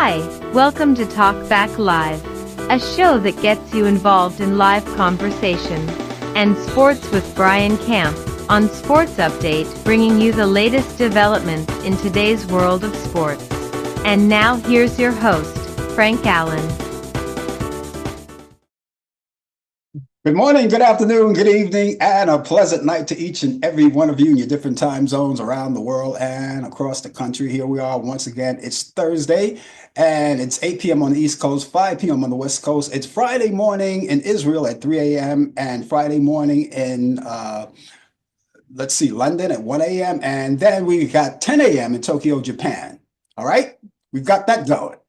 Hi, welcome to Talk Back Live, a show that gets you involved in live conversation and sports with Brian Camp on Sports Update, bringing you the latest developments in today's world of sports. And now here's your host, Frank Allan. Good morning, good afternoon, good evening, and a pleasant night to each and every one of you in your different time zones around the world and across the country. Here we are once again. It's Thursday, and it's 8 p.m. on the East Coast, 5 p.m. on the West Coast. It's Friday morning in Israel at 3 a.m. and Friday morning in, London at 1 a.m. And then we got 10 a.m. in Tokyo, Japan. All right, we've got that going.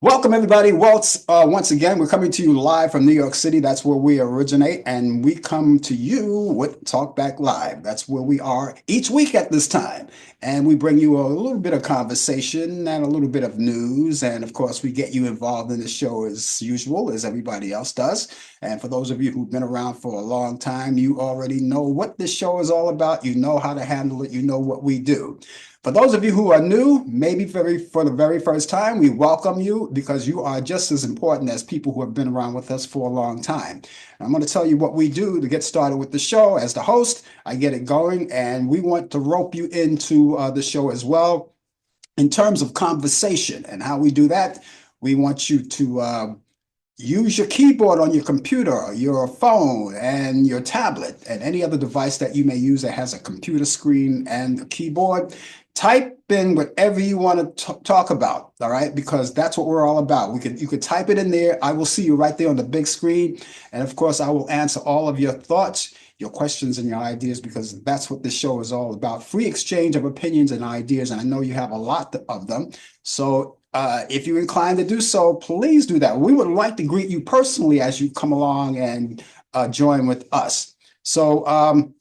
Welcome, everybody. Once again, we're coming to you live from New York City. That's where we originate, and we come to you with Talk Back Live. That's where we are each week at this time, and we bring you a little bit of conversation and a little bit of news, and of course, we get you involved in the show as usual, as everybody else does. And for those of you who've been around for a long time, you already know what this show is all about. You know how to handle it. You know what we do. For those of you who are new, maybe for the very first time, we welcome you because you are just as important as people who have been around with us for a long time. I'm going to tell you what we do to get started with the show. As the host, I get it going, and we want to rope you into the show as well. In terms of conversation and how we do that, we want you to use your keyboard on your computer, your phone, and your tablet, and any other device that you may use that has a computer screen and a keyboard. Type in whatever you want to talk about, all right? Because that's what we're all about. You could type it in there. I will see you right there on the big screen. And of course, I will answer all of your thoughts, your questions, and your ideas, because that's what this show is all about. Free exchange of opinions and ideas. And I know you have a lot of them. So if you're inclined to do so, please do that. We would like to greet you personally as you come along and join with us. So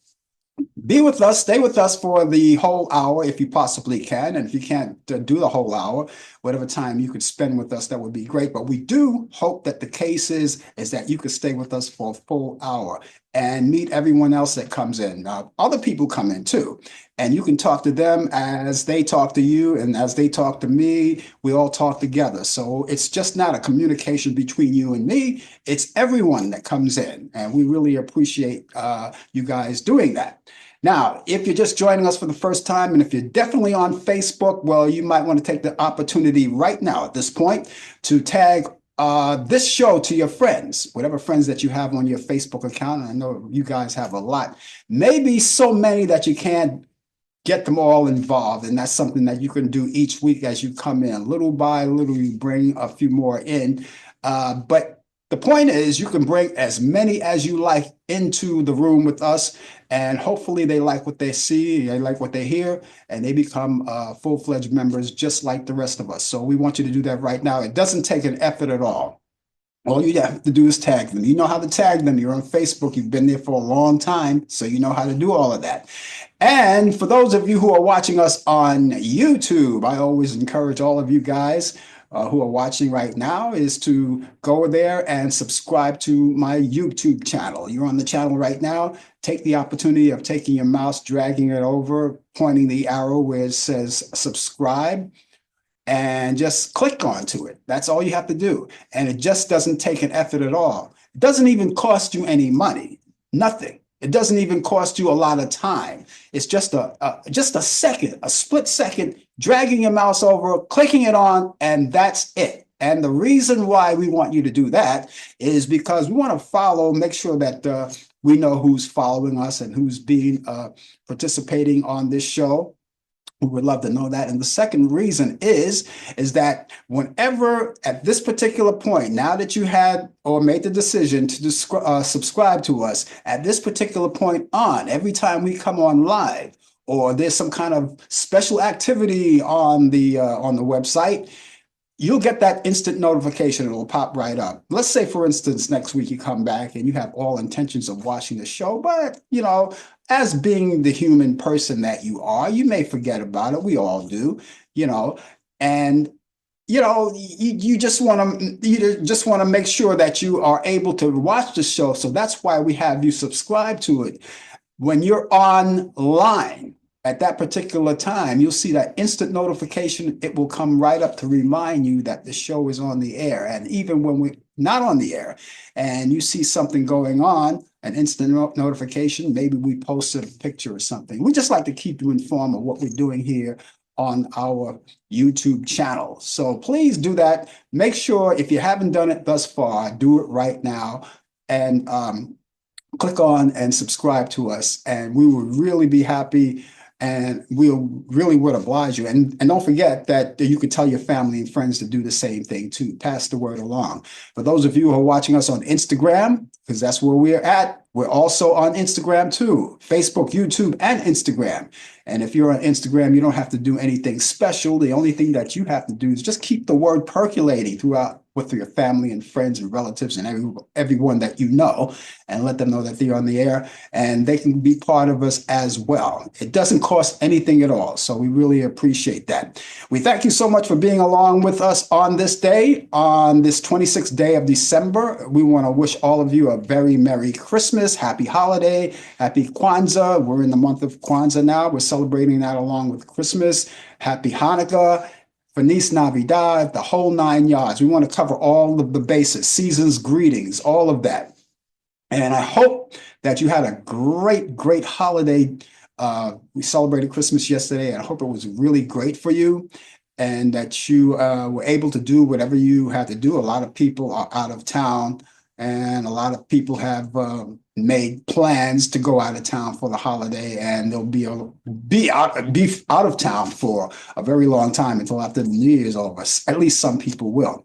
be with us, stay with us for the whole hour if you possibly can. And if you can't do the whole hour, whatever time you could spend with us, that would be great. But we do hope that the case is that you could stay with us for a full hour and meet everyone else that comes in. Other people come in too, and you can talk to them as they talk to you, and as they talk to me, we all talk together. So it's just not a communication between you and me, it's everyone that comes in, and we really appreciate you guys doing that. Now, if you're just joining us for the first time, and if you're definitely on Facebook, well, you might want to take the opportunity right now at this point to tag this show to your friends, whatever friends that you have on your Facebook account. And I know you guys have a lot, maybe so many that you can't get them all involved. And that's something that you can do each week as you come in. Little by little, you bring a few more in. But the point is, you can bring as many as you like into the room with us, and hopefully they like what they see, they like what they hear, and they become full-fledged members just like the rest of us. So we want you to do that right now. It doesn't take an effort at all. All you have to do is tag them. You know how to tag them. You're on Facebook. You've been there for a long time, so you know how to do all of that. And for those of you who are watching us on YouTube, I always encourage all of you guys who are watching right now is to go there and subscribe to my YouTube channel. You're on the channel right now. Take the opportunity of taking your mouse, dragging it over, pointing the arrow where it says subscribe, and just click onto it. That's all you have to do. And it just doesn't take an effort at all. It doesn't even cost you any money, nothing. It doesn't even cost you a lot of time. It's just a second, a split second, dragging your mouse over, clicking it on, and that's it. And the reason why we want you to do that is because we want to follow, make sure that we know who's following us and who's being participating on this show. We would love to know that. And the second reason is that whenever at this particular point, now that you had or made the decision to subscribe to us at this particular point on, every time we come on live, or there's some kind of special activity on the website, you'll get that instant notification. It'll pop right up. Let's say, for instance, next week you come back and you have all intentions of watching the show, but, as being the human person that you are, you may forget about it. We all do, and you just want to make sure that you are able to watch the show. So that's why we have you subscribe to it. When you're online, at that particular time, you'll see that instant notification. It will come right up to remind you that the show is on the air. And even when we're not on the air and you see something going on, an instant notification, maybe we posted a picture or something. We just like to keep you informed of what we're doing here on our YouTube channel. So please do that. Make sure, if you haven't done it thus far, do it right now. And click on and subscribe to us, and we will really be happy, and we'll really would oblige you. And don't forget that you can tell your family and friends to do the same thing too. Pass the word along. For those of you who are watching us on Instagram, because that's where we're at, we're also on Instagram too. Facebook, YouTube, and Instagram. And if you're on Instagram, you don't have to do anything special. The only thing that you have to do is just keep the word percolating throughout with your family and friends and relatives and everyone that you know, and let them know that they're on the air and they can be part of us as well. It doesn't cost anything at all, so we really appreciate that. We thank you so much for being along with us on this day, on this 26th day of December. We want to wish all of you a very Merry Christmas, Happy Holiday, Happy Kwanzaa. We're in the month of Kwanzaa now. We're celebrating that along with Christmas. Happy Hanukkah. Feliz Navidad, the whole 9 yards. We want to cover all of the bases, season's greetings, all of that. And I hope that you had a great, great holiday. We celebrated Christmas yesterday, and I hope it was really great for you and that you were able to do whatever you had to do. A lot of people are out of town, and a lot of people have made plans to go out of town for the holiday, and they'll be out of town for a very long time until after the New Year's over. At least some people will.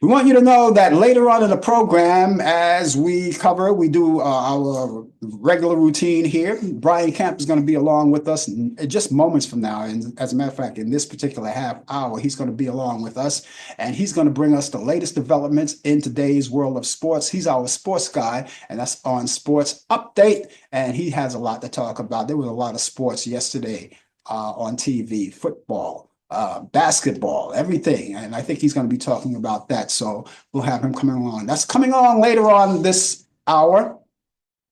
We want you to know that later on in the program, as we do our regular routine here. Brian Camp is going to be along with us in just moments from now. And as a matter of fact, in this particular half hour, he's going to be along with us, and he's going to bring us the latest developments in today's world of sports. He's our sports guy, and that's on Sports Update. And he has a lot to talk about. There was a lot of sports yesterday on TV, football, basketball, everything. And I think he's going to be talking about that. So we'll have him coming on. That's coming on later on this hour,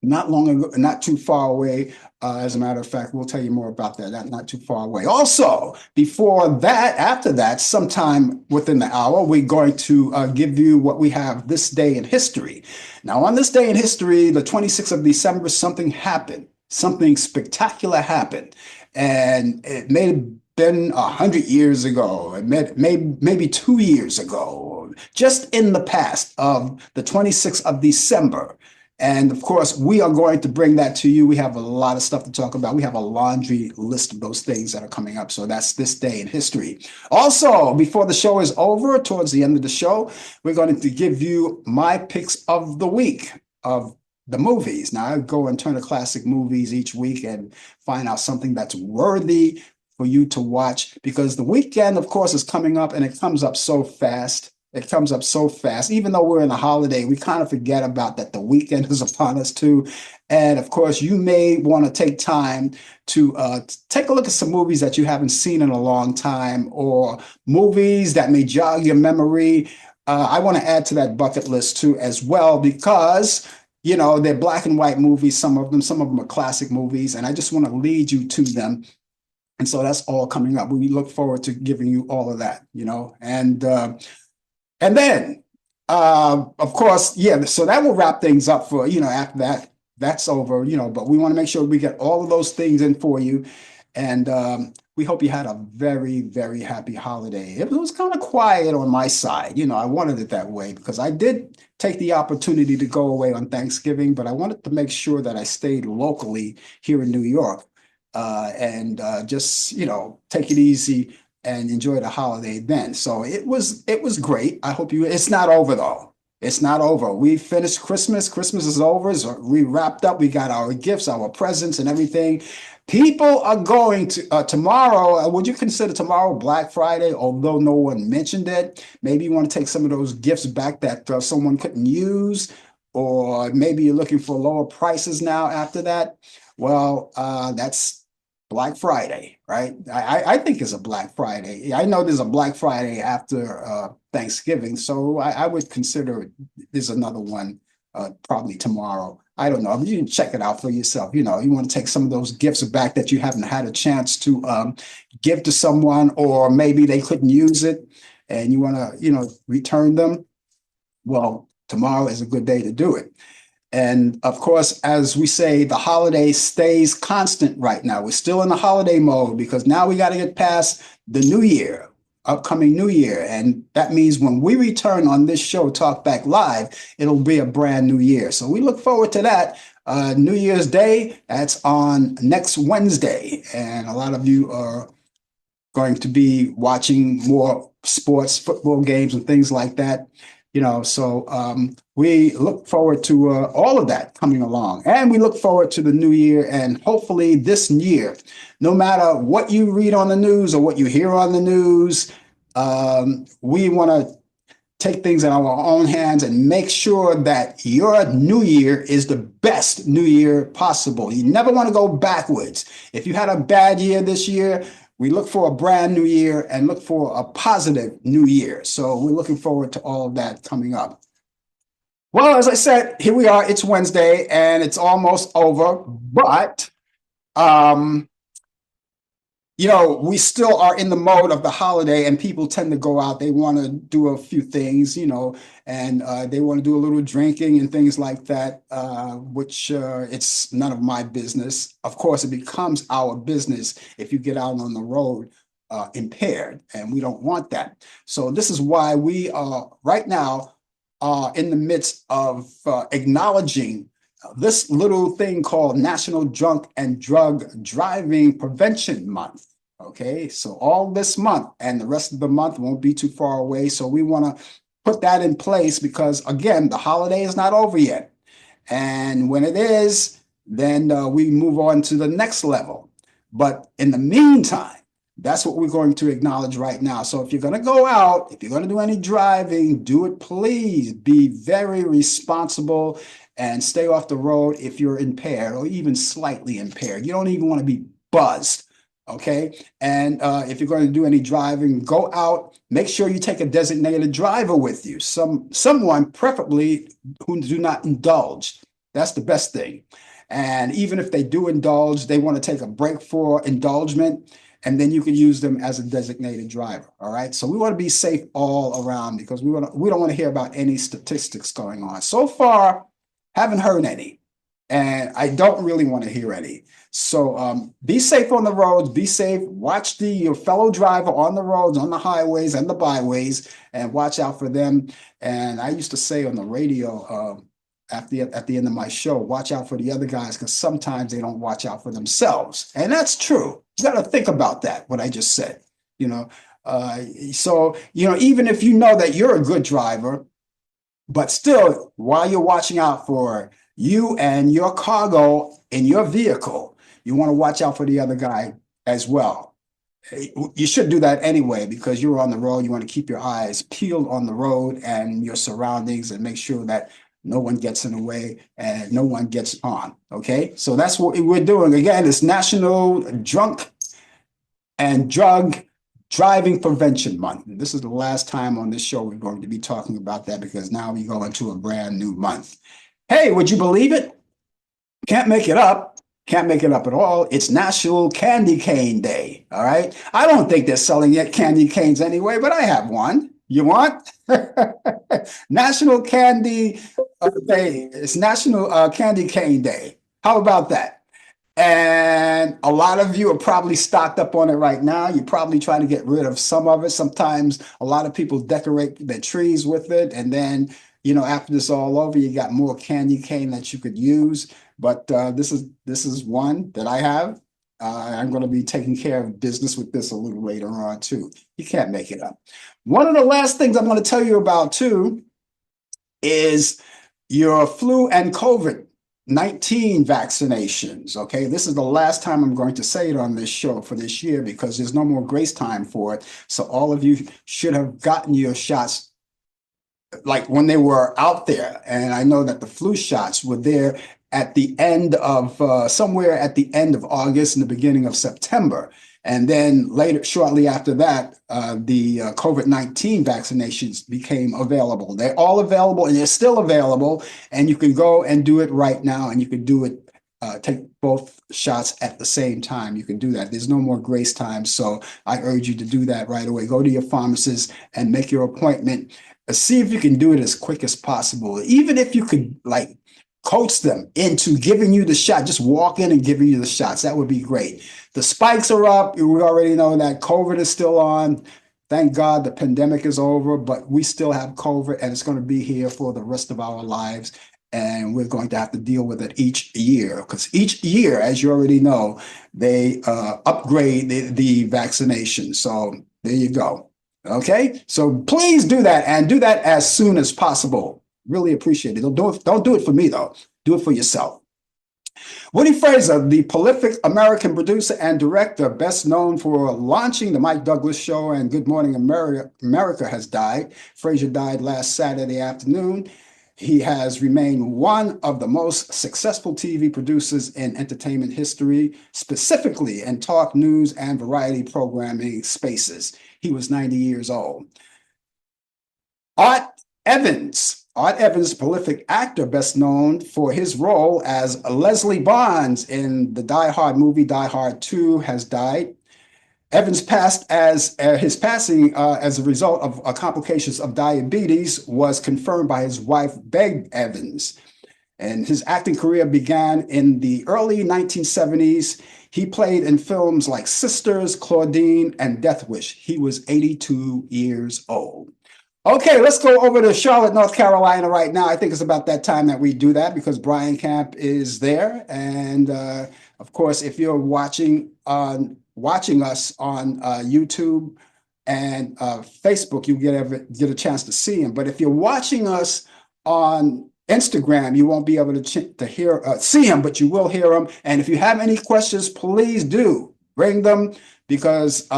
not long ago, not too far away. As a matter of fact, we'll tell you more about that. Not too far away. Also, before that, after that, sometime within the hour, we're going to give you what we have this day in history. Now, on this day in history, the 26th of December, something happened. Something spectacular happened. And it may have been 100 years ago, maybe 2 years ago, just in the past of the 26th of December. And of course, we are going to bring that to you. We have a lot of stuff to talk about. We have a laundry list of those things that are coming up. So that's this day in history. Also, before the show is over, towards the end of the show, we're going to give you my picks of the week of the movies. Now, I go and turn to classic movies each week and find out something that's worthy for you to watch, because the weekend, of course, is coming up, and it comes up so fast. It comes up so fast. Even though we're in a holiday, we kind of forget about that the weekend is upon us too. And of course, you may want to take time to take a look at some movies that you haven't seen in a long time, or movies that may jog your memory. I want to add to that bucket list too as well, because they're black and white movies, some of them are classic movies, and I just want to lead you to them. And so that's all coming up. We look forward to giving you all of that, and then, of course, so that will wrap things up for, after that's over, but we want to make sure we get all of those things in for you. And we hope you had a very, very happy holiday. It was kind of quiet on my side. I wanted it that way because I did take the opportunity to go away on Thanksgiving, but I wanted to make sure that I stayed locally here in New York and just, take it easy and enjoy the holiday then. So it was great. I hope it's not over though. It's not over. We finished Christmas. Christmas is over. So we wrapped up. We got our gifts, our presents and everything. People are going to tomorrow. Would you consider tomorrow Black Friday? Although no one mentioned it, maybe you want to take some of those gifts back that someone couldn't use, or maybe you're looking for lower prices now after that. Well, that's Black Friday, right? I think it's a Black Friday. I know there's a Black Friday after Thanksgiving, so I would consider there's another one probably tomorrow. I don't know. You can check it out for yourself. You want to take some of those gifts back that you haven't had a chance to give to someone, or maybe they couldn't use it and you want to, return them. Well, tomorrow is a good day to do it. And of course, as we say, the holiday stays constant right now. We're still in the holiday mode because now we got to get past the new year, upcoming new year. And that means when we return on this show, Talk Back Live, it'll be a brand new year. So we look forward to that. New Year's Day, that's on next Wednesday. And a lot of you are going to be watching more sports, football games and things like that. So we look forward to all of that coming along. And we look forward to the new year. And hopefully this year, no matter what you read on the news or what you hear on the news, we want to take things in our own hands and make sure that your new year is the best new year possible. You never want to go backwards. If you had a bad year this year, we look for a brand new year and look for a positive new year. So we're looking forward to all of that coming up. Well, as I said, here we are. It's Wednesday and it's almost over, but we still are in the mode of the holiday, and people tend to go out. They want to do a few things, and they want to do a little drinking and things like that, which it's none of my business. Of course, it becomes our business if you get out on the road impaired, and we don't want that. So this is why we are right now in the midst of acknowledging this little thing called National Drunk and Drug Driving Prevention Month. Okay, so all this month and the rest of the month won't be too far away. So we want to put that in place because, again, the holiday is not over yet. And when it is, then we move on to the next level. But in the meantime, that's what we're going to acknowledge right now. So if you're going to go out, if you're going to do any driving, do it, please. Be very responsible and stay off the road if you're impaired or even slightly impaired. You don't even want to be buzzed, okay? And if you're going to do any driving, go out. Make sure you take a designated driver with you, someone preferably who do not indulge. That's the best thing. And even if they do indulge, they want to take a break for indulgence, and then you can use them as a designated driver. All right. So we want to be safe all around because we don't want to hear about any statistics going on. So far, haven't heard any, and I don't really want to hear any. So be safe on the roads. Be safe. Watch your fellow driver on the roads, on the highways and the byways, and watch out for them. And I used to say on the radio at the end of my show, watch out for the other guys because sometimes they don't watch out for themselves, and that's true. You got to think about that, what I just said, so, even if you know that you're a good driver, but still, while you're watching out for you and your cargo in your vehicle, you want to watch out for the other guy as well. You should do that anyway because you're on the road. You want to keep your eyes peeled on the road and your surroundings and make sure that no one gets in the way and no one gets on. Okay, so that's what we're doing. Again, it's National Drunk and Drug Driving Prevention Month. This is the last time on this show we're going to be talking about that because now we go into a brand new month. Hey, would you believe it? Can't make it up. Can't make it up at all. It's National Candy Cane Day. All right. I don't think they're selling yet candy canes anyway, but I have one. You want? National Candy Day. It's National Candy Cane Day. How about that? And a lot of you are probably stocked up on it right now. You're probably trying to get rid of some of it. Sometimes a lot of people decorate their trees with it. And then, after this all over, you got more candy cane that you could use. But this is one that I have. I'm going to be taking care of business with this a little later on, too. You can't make it up. One of the last things I'm going to tell you about, too, is your flu and COVID-19 vaccinations. Okay, this is the last time I'm going to say it on this show for this year because there's no more grace time for it. So all of you should have gotten your shots like when they were out there. And I know that the flu shots were there at the end of somewhere at the end of August and the beginning of September. And then later, shortly after that, the COVID-19 vaccinations became available. They're all available and they're still available. And you can go and do it right now. And you can do it, take both shots at the same time. You can do that. There's no more grace time. So I urge you to do that right away. Go to your pharmacist and make your appointment. See if you can do it as quick as possible. Even if you could like coach them into giving you the shot, just walk in and giving you the shots. That would be great. The spikes are up. We already know that COVID is still on. Thank God the pandemic is over, but we still have COVID and it's going to be here for the rest of our lives. And we're going to have to deal with it each year because each year, as you already know, they upgrade the vaccination. So there you go. Okay. So please do that and do that as soon as possible. Really appreciate it. Don't do it for me, though. Do it for yourself. Woody Fraser, the prolific American producer and director, best known for launching the Mike Douglas Show and Good Morning America, has died. Fraser died last Saturday afternoon. He has remained one of the most successful TV producers in entertainment history, specifically in talk, news, and variety programming spaces. He was 90 years old. Art Evans, prolific actor, best known for his role as Leslie Bonds in the Die Hard movie Die Hard 2, has died. Evans passed as his passing as a result of complications of diabetes was confirmed by his wife, Beg Evans. And his acting career began in the early 1970s. He played in films like Sisters, Claudine, and Death Wish. He was 82 years old. Okay, let's go over to Charlotte, North Carolina right now. I think it's about that time that we do that because Brian Camp is there. And of course, if you're watching us on YouTube and Facebook, you get a chance to see him. But if you're watching us on Instagram, you won't be able to see him, but you will hear him. And if you have any questions, please do bring them because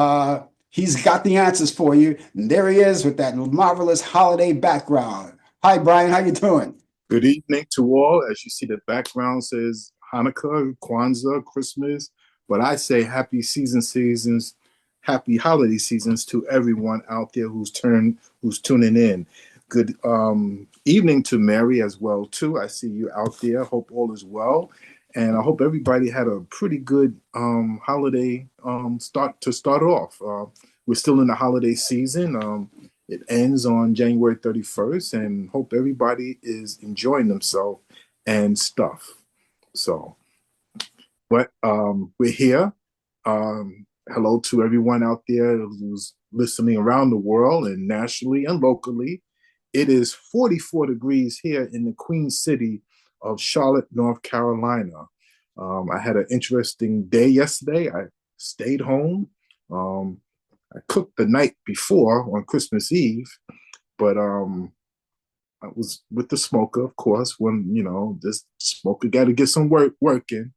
he's got the answers for you. And there he is with that marvelous holiday background. Hi, Brian. How you doing? Good evening to all. As you see, the background says Hanukkah, Kwanzaa, Christmas. But I say happy seasons, happy holiday seasons to everyone out there who's tuning in. Good evening to Mary as well, too. I see you out there. Hope all is well. And I hope everybody had a pretty good holiday start off. We're still in the holiday season. It ends on January 31st, and hope everybody is enjoying themselves and stuff. So, but we're here. Hello to everyone out there who's listening around the world and nationally and locally. It is 44 degrees here in the Queen City of Charlotte, North Carolina. I had an interesting day yesterday. I stayed home. I cooked the night before on Christmas Eve, but I was with the smoker, of course, when, this smoker got to get some working.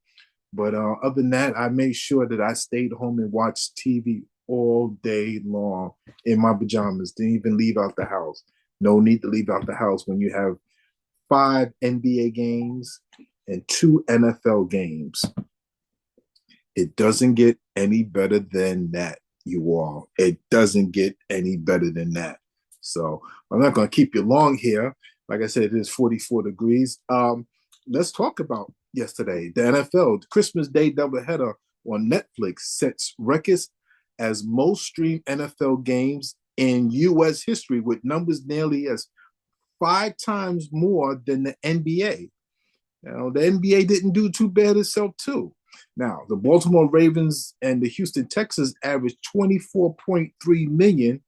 But other than that, I made sure that I stayed home and watched TV all day long in my pajamas. Didn't even leave out the house. No need to leave out the house when you have 5 NBA games and 2 NFL games. It doesn't get any better than that, you all. It doesn't get any better than that. So I'm not going to keep you long here. Like I said, it is 44 degrees. Let's talk about yesterday. The NFL, the Christmas Day doubleheader on Netflix sets records as most streamed NFL games in U.S. history, with numbers nearly as 5 times more than the NBA. Now, the NBA didn't do too bad itself, too. Now, the Baltimore Ravens and the Houston Texans averaged 24.3 million,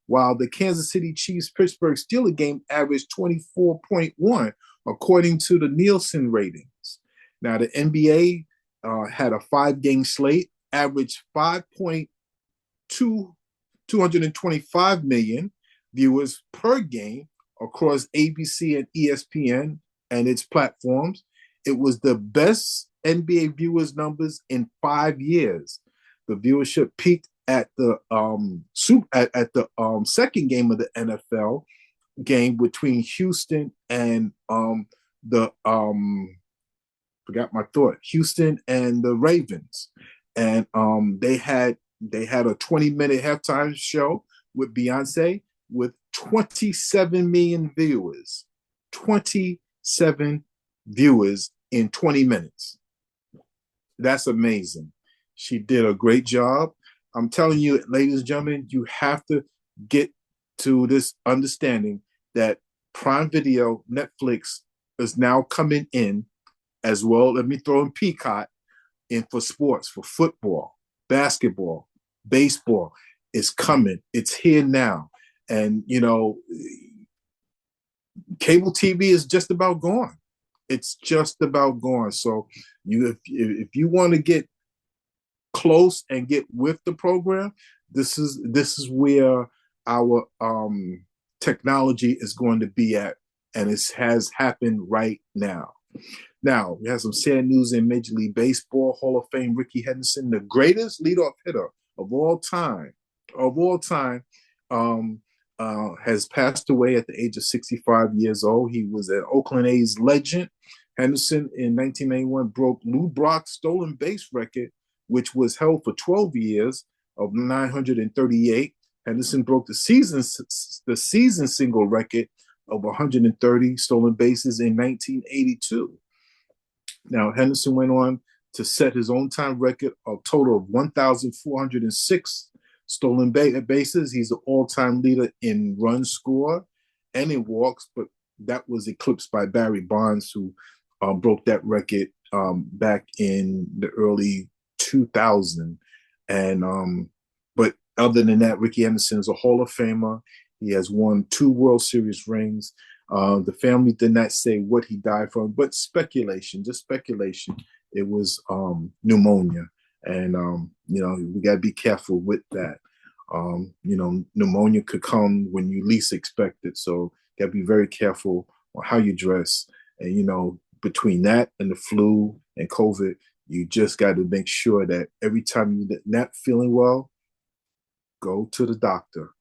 while the Kansas City Chiefs Pittsburgh Steelers game averaged 24.1, according to the Nielsen ratings. Now, the NBA had a 5-game slate, averaged 225 million viewers per game across ABC and ESPN and its platforms. It was the best NBA viewers numbers in 5 years. The viewership peaked at the second game of the NFL game between Houston and Houston and the Ravens, and they had They had a 20-minute halftime show with Beyonce with 27 million viewers. 27 viewers in 20 minutes. That's amazing. She did a great job. I'm telling you, ladies and gentlemen, you have to get to this understanding that Prime Video, Netflix is now coming in as well. Let me throw in Peacock in for sports, for football, basketball, baseball. It's coming. It's here now. And, you know, cable TV is just about gone. It's just about gone. So if you want to get close and get with the program, this is where our technology is going to be at, and it has happened right now. Now, we have some sad news in Major League Baseball. Hall of Fame Rickey Henderson, the greatest leadoff hitter of all time, has passed away at the age of 65 years old. He was an Oakland A's legend. Henderson in 1991 broke Lou Brock's stolen base record, which was held for 12 years of 938. Henderson broke the season single record of 130 stolen bases in 1982. Now, Henderson went on to set his own time record of total of 1,406 stolen bases. He's the all-time leader in runs scored and in walks, but that was eclipsed by Barry Bonds, who broke that record back in the early 2000s. And but other than that, Rickey Henderson is a Hall of Famer. He has won 2 World Series rings. The family did not say what he died from, but speculation, just speculation. It was pneumonia. And, you know, we got to be careful with that. You know, pneumonia could come when you least expect it. So got to be very careful on how you dress. And, you know, between that and the flu and COVID, you just got to make sure that every time you're not feeling well, go to the doctor.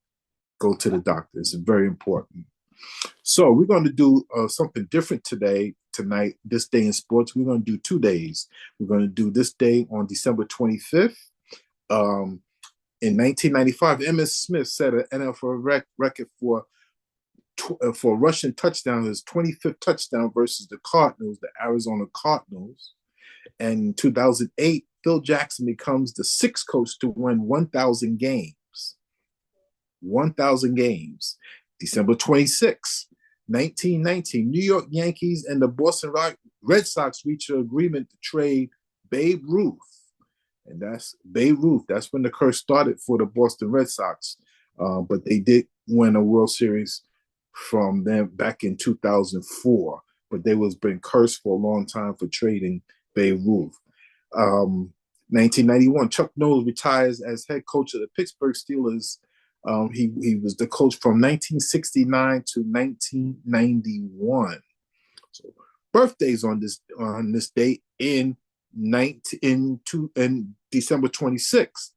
Go to the doctor. It's very important. So we're going to do something different tonight, this day in sports. We're going to do 2 days. We're going to do this day on December 25th. In 1995, Emmitt Smith set an NFL record for rushing touchdown, his 25th touchdown versus the Arizona Cardinals. And in 2008, Phil Jackson becomes the 6th coach to win 1,000 games. 1,000 games. December 26, 1919, New York Yankees and the Boston Red Sox reach an agreement to trade Babe Ruth. And that's Babe Ruth. That's when the curse started for the Boston Red Sox. But they did win a World Series from them back in 2004. But they was been cursed for a long time for trading Babe Ruth. 1991, Chuck Noll retires as head coach of the Pittsburgh Steelers. He was the coach from 1969 to 1991. So birthdays on this date in December 25th.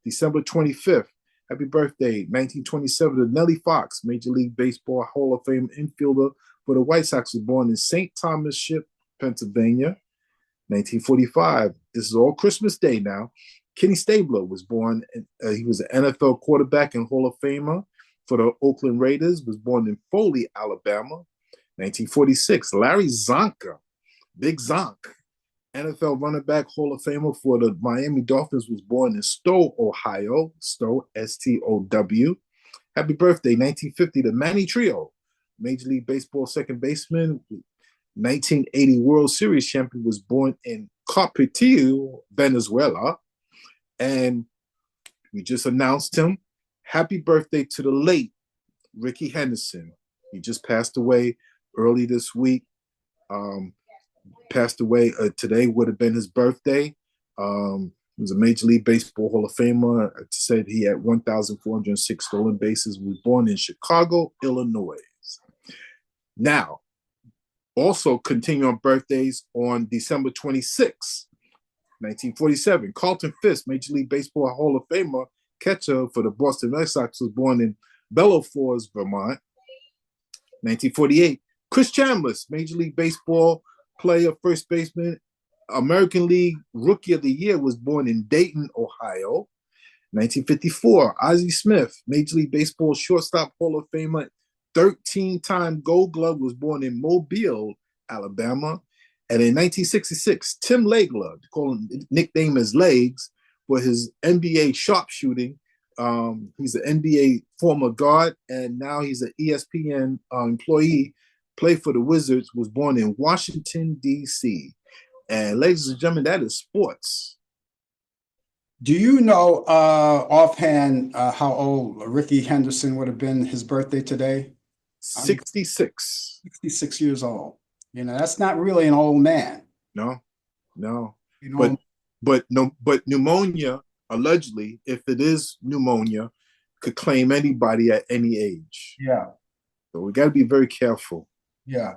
December 25th. Happy birthday, 1927 to Nellie Fox, Major League Baseball Hall of Fame infielder for the White Sox, was born in St. Thomas Ship, Pennsylvania. 1945. This is all Christmas Day now. Kenny Stabler was born. He was an NFL quarterback and Hall of Famer for the Oakland Raiders. Was born in Foley, Alabama. 1946. Larry Zonka, Big Zonk, NFL running back Hall of Famer for the Miami Dolphins, was born in Stow, Ohio. Stow, S-T-O-W. Happy birthday, 1950, to Manny Trio, Major League Baseball second baseman, 1980 World Series champion, was born in Carpinteiro, Venezuela. And we just announced him. Happy birthday to the late Rickey Henderson. He just passed away early this week. Passed away today would have been his birthday. He was a Major League Baseball Hall of Famer. I said he had 1,406 stolen bases. He was born in Chicago, Illinois. Now, also continuing on birthdays on December 26th. 1947, Carlton Fisk, Major League Baseball Hall of Famer, catcher for the Boston Red Sox, was born in Bellows Falls, Vermont. 1948, Chris Chambliss, Major League Baseball player, first baseman, American League Rookie of the Year was born in Dayton, Ohio. 1954, Ozzie Smith, Major League Baseball shortstop, Hall of Famer, 13-time Gold Glove, was born in Mobile, Alabama. And in 1966, Tim Legler, nicknamed as Legs, for his NBA sharpshooting. He's an NBA former guard, and now he's an ESPN employee. Played for the Wizards, was born in Washington, D.C. And ladies and gentlemen, that is sports. Do you know offhand how old Ricky Henderson would have been his birthday today? 66. 66 years old. You know, that's not really an old man. No. You know, But pneumonia, allegedly, if it is pneumonia, could claim anybody at any age. yeah. So we got to be very careful. Yeah.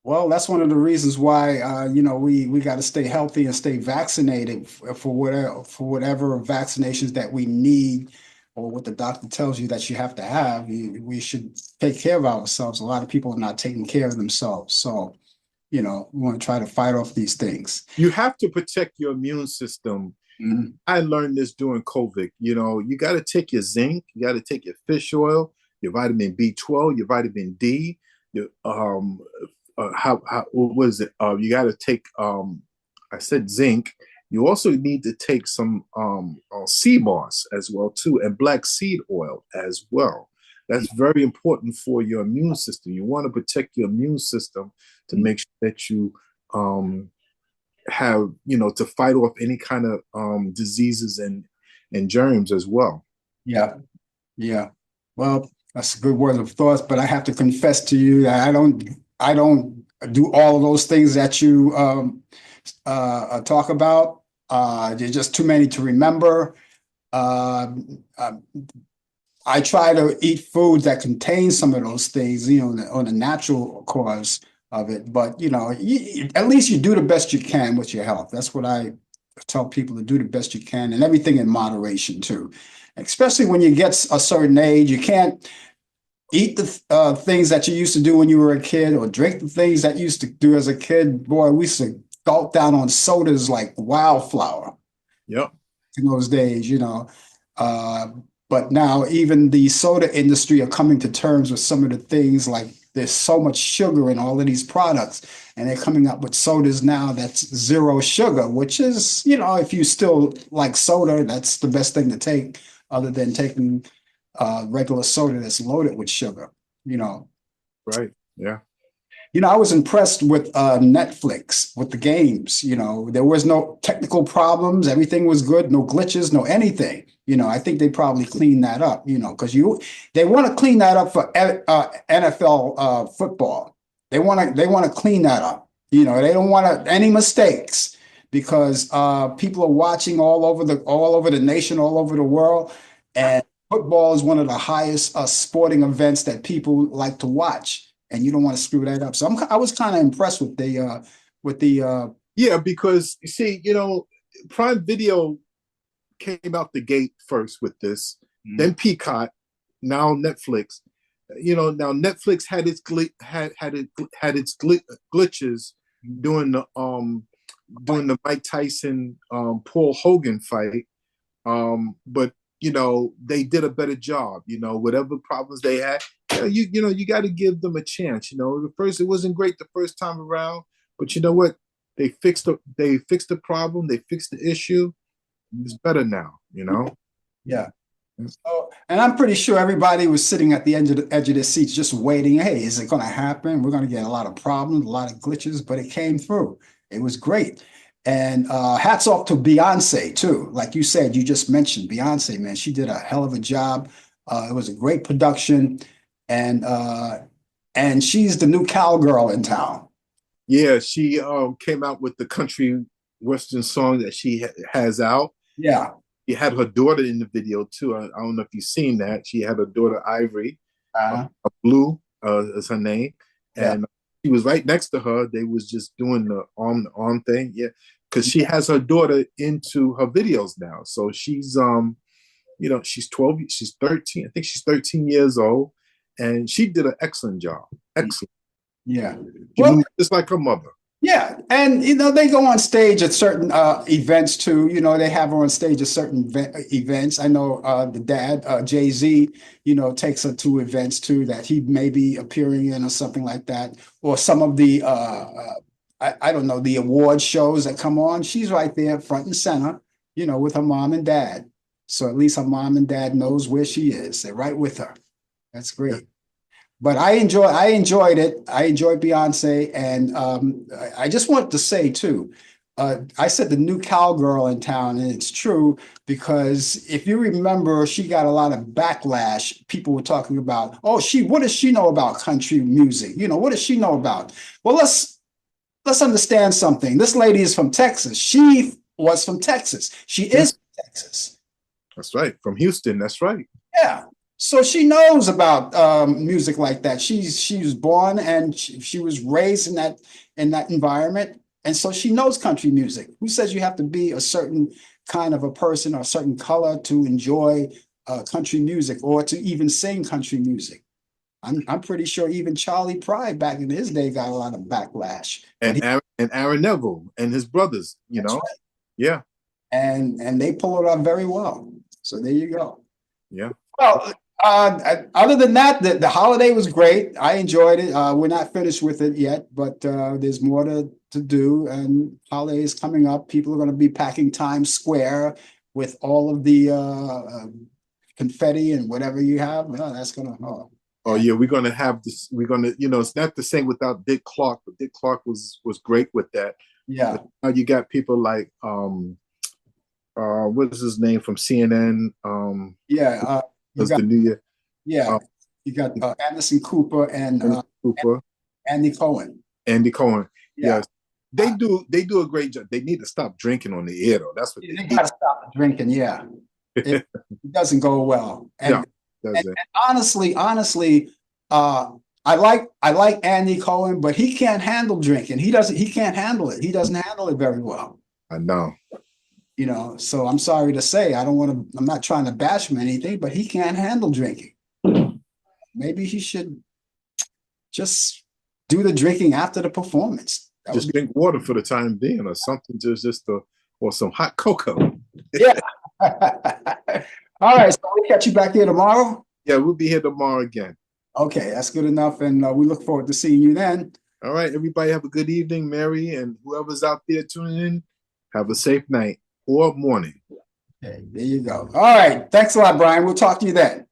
Well, that's one of the reasons why we got to stay healthy and stay vaccinated for whatever vaccinations that we need, or what the doctor tells you that you have to have. We should take care of ourselves. A lot of people are not taking care of themselves. So, we want to try to fight off these things. You have to protect your immune system. Mhm. I learned this during COVID. You got to take your zinc, you got to take your fish oil, your vitamin B12, your vitamin D, your what is it? You got to take. I said zinc. You also need to take some sea moss as well too, and black seed oil as well. That's very important for your immune system. You want to protect your immune system to make sure that you have to fight off any kind of diseases and germs as well. Yeah. Well, that's a good word of thought, but I have to confess to you that I don't do all of those things that you talk about. There's just too many to remember. I try to eat foods that contain some of those things, on the natural cause of it. But at least you do the best you can with your health. That's what I tell people, to do the best you can, and everything in moderation too. Especially when you get a certain age, you can't eat the things that you used to do when you were a kid, or drink the things that you used to do as a kid. Boy, we used to gulp down on sodas like wildflower. Yep. In those days, but now even the soda industry are coming to terms with some of the things, like there's so much sugar in all of these products, and they're coming up with sodas now that's zero sugar, which is, if you still like soda, that's the best thing to take, other than taking regular soda that's loaded with sugar. Right. Yeah. I was impressed with Netflix, with the games. There was no technical problems. Everything was good. No glitches, no anything. I think they probably cleaned that up, because they want to clean that up for NFL football. They want to clean that up. They don't want any mistakes, because people are watching all over the nation, all over the world. And football is one of the highest sporting events that people like to watch. And you don't want to screw that up. So I was kind of impressed with the yeah, because you see, Prime Video came out the gate first with this, then Peacock, now Netflix. Now Netflix had its glitches during the Mike Tyson Paul Hogan fight, but they did a better job. Whatever problems they had, you got to give them a chance. It wasn't great the first time around, but you know what? They fixed the problem. They fixed the issue. It's better now. Yeah. So, and I'm pretty sure everybody was sitting at the edge of their seats, just waiting. Hey, is it going to happen? We're going to get a lot of problems, a lot of glitches, but it came through. It was great. And hats off to Beyonce too. Like you said, you just mentioned Beyonce, man. She did a hell of a job. It was a great production, and she's the new cowgirl in town. Yeah, she came out with the country western song that she has out. Yeah. She had her daughter in the video too. I don't know if you've seen that. She had her daughter Ivory, Blue is her name, and she was right next to her. They was just doing the arm thing, yeah, because she has her daughter into her videos now. So she's she's 12, she's 13. I think she's 13 years old, and she did an excellent job. Excellent. Yeah. She moved just like her mother. Yeah, and they go on stage at certain events too. They have her on stage at certain events. I know the dad, Jay-Z, takes her to events too that he may be appearing in or something like that, or some of the I don't know, the award shows that come on. She's right there, front and center, with her mom and dad. So at least her mom and dad knows where she is. They're right with her. That's great. But I enjoyed it. I enjoyed Beyonce, and I just want to say too. I said the new cowgirl in town, and it's true because if you remember, she got a lot of backlash. People were talking about, oh, what does she know about country music? What does she know about? Well, let's understand something. This lady is from Texas. She was from Texas. She is from Texas. That's right. From Houston. That's right. Yeah. So she knows about music like that. She was born and she was raised in that environment, and so she knows country music. Who says you have to be a certain kind of a person or a certain color to enjoy country music or to even sing country music? I'm pretty sure even Charlie Pride back in his day got a lot of backlash. And Aaron Neville and his brothers, Right. Yeah. And they pull it off very well. So there you go. Yeah. Well, other than that, the holiday was great. I enjoyed it. We're not finished with it yet, but there's more to do. And holiday is coming up. People are going to be packing Times Square with all of the confetti and whatever you have. Oh, that's going to. Oh yeah, we're gonna have this. We're gonna, it's not the same without Dick Clark, but Dick Clark was great with that. Yeah. But now you got people like what is his name from CNN? Yeah. Was the New Year? Yeah. You got Anderson Cooper and Cooper, Andy Cohen. Andy Cohen. Yeah. Yes. They do a great job. They need to stop drinking on the air though. That's what they got to stop drinking. Yeah. It doesn't go well. And, and honestly, I like Andy Cohen, but he can't handle drinking. He can't handle it. He doesn't handle it very well. I know. So I'm sorry to say, I'm not trying to bash him or anything, but he can't handle drinking. Maybe he should just do the drinking after the performance. Just drink water for the time being, or something, or some hot cocoa. Yeah. All right, so we'll catch you back here tomorrow. Yeah, we'll be here tomorrow again. Okay, that's good enough, and we look forward to seeing you then. All right, everybody have a good evening, Mary, and whoever's out there tuning in, have a safe night or morning. Okay, there you go. All right, thanks a lot, Brian. We'll talk to you then.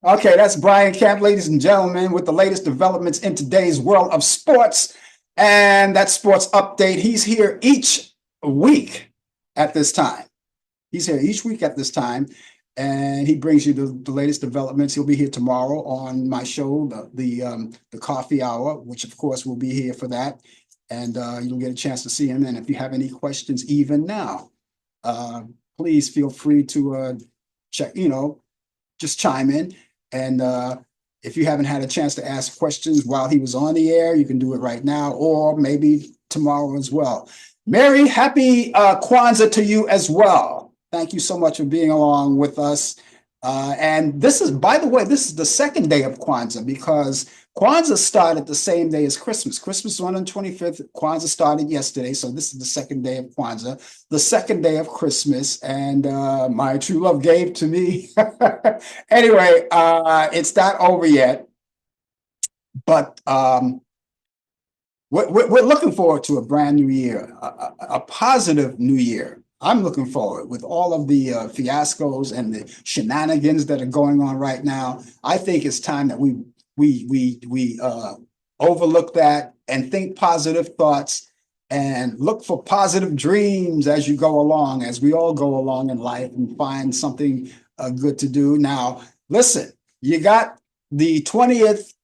Okay, that's Brian Camp, ladies and gentlemen, with the latest developments in today's world of sports, and that sports update. He's here each week at this time. And he brings you the latest developments. He'll be here tomorrow on my show, the Coffee Hour, which of course will be here for that. And you'll get a chance to see him. And if you have any questions, even now, please feel free to check. Just chime in. And if you haven't had a chance to ask questions while he was on the air, you can do it right now, or maybe tomorrow as well. Mary, happy Kwanzaa to you as well. Thank you so much for being along with us. And this is, by the way, this is the second day of Kwanzaa, because Kwanzaa started the same day as Christmas. Christmas was on the 25th. Kwanzaa started yesterday. So this is the second day of Kwanzaa, the second day of Christmas. And my true love gave to me. Anyway, it's not over yet. But we're looking forward to a brand new year, a positive new year. I'm looking forward with all of the fiascos and the shenanigans that are going on right now. I think it's time that we overlook that and think positive thoughts and look for positive dreams as you go along, as we all go along in life, and find something good to do. Now, listen, you got the 20th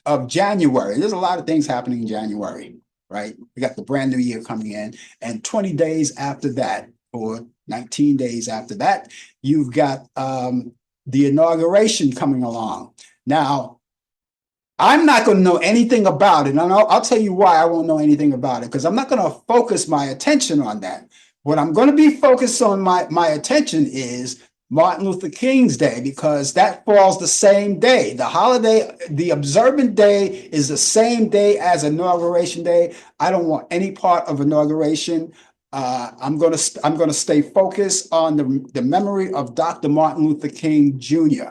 of January. There's a lot of things happening in January. Right? We got the brand new year coming in, and 20 days after that, or 19 days after that, you've got the inauguration coming along. Now, I'm not going to know anything about it, and I'll tell you why I won't know anything about it, because I'm not going to focus my attention on that. What I'm going to be focused on my attention is Martin Luther King's Day, because that falls the same day. The holiday, the observant day is the same day as Inauguration Day. I don't want any part of inauguration. I'm gonna stay focused on the memory of Dr. Martin Luther King Jr.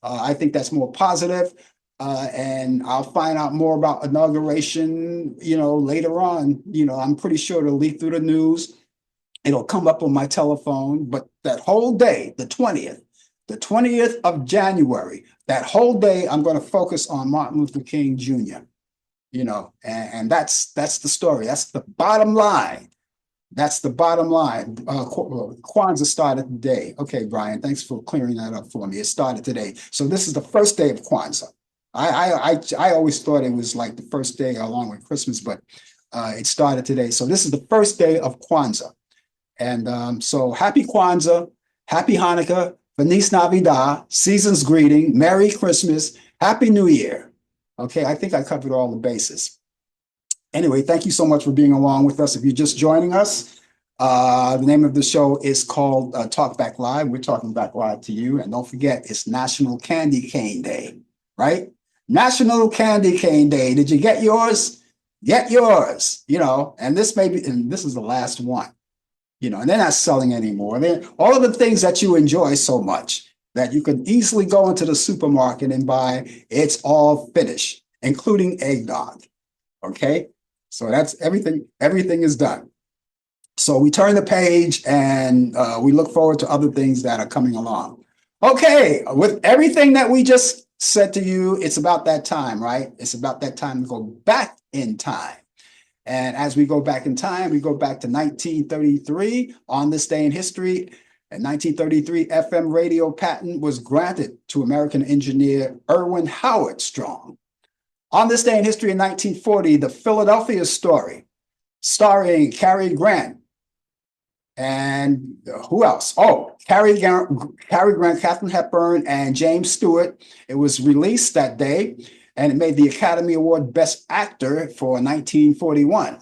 I think that's more positive, and I'll find out more about inauguration, later on. I'm pretty sure it'll leak through the news. It'll come up on my telephone, but that whole day, the 20th of January, that whole day, I'm going to focus on Martin Luther King Jr., and that's the story. That's the bottom line. That's the bottom line. Kwanzaa started today. Okay, Brian, thanks for clearing that up for me. It started today. So this is the first day of Kwanzaa. I always thought it was like the first day along with Christmas, but it started today. So this is the first day of Kwanzaa. And so happy Kwanzaa, happy Hanukkah, Feliz Navidad, season's greeting, Merry Christmas, Happy New Year. Okay, I think I covered all the bases. Anyway, thank you so much for being along with us. If you're just joining us, the name of the show is called Talk Back Live. We're talking back live to you. And don't forget, it's National Candy Cane Day, right? National Candy Cane Day. Did you get yours? Get yours, and this is the last one. And they're not selling anymore. All of the things that you enjoy so much that you can easily go into the supermarket and buy, it's all finished, including eggnog. Okay, so that's everything. Everything is done. So we turn the page and we look forward to other things that are coming along. Okay, with everything that we just said to you, it's about that time, right? It's about that time to go back in time. And as we go back in time, we go back to 1933. On this day in history, a 1933 FM radio patent was granted to American engineer Irwin Howard Strong. On this day in history in 1940, the Philadelphia Story, starring Cary Grant. And who else? Oh, Cary Grant, Katharine Hepburn, and James Stewart. It was released that day, and it made the Academy Award Best Actor for 1941.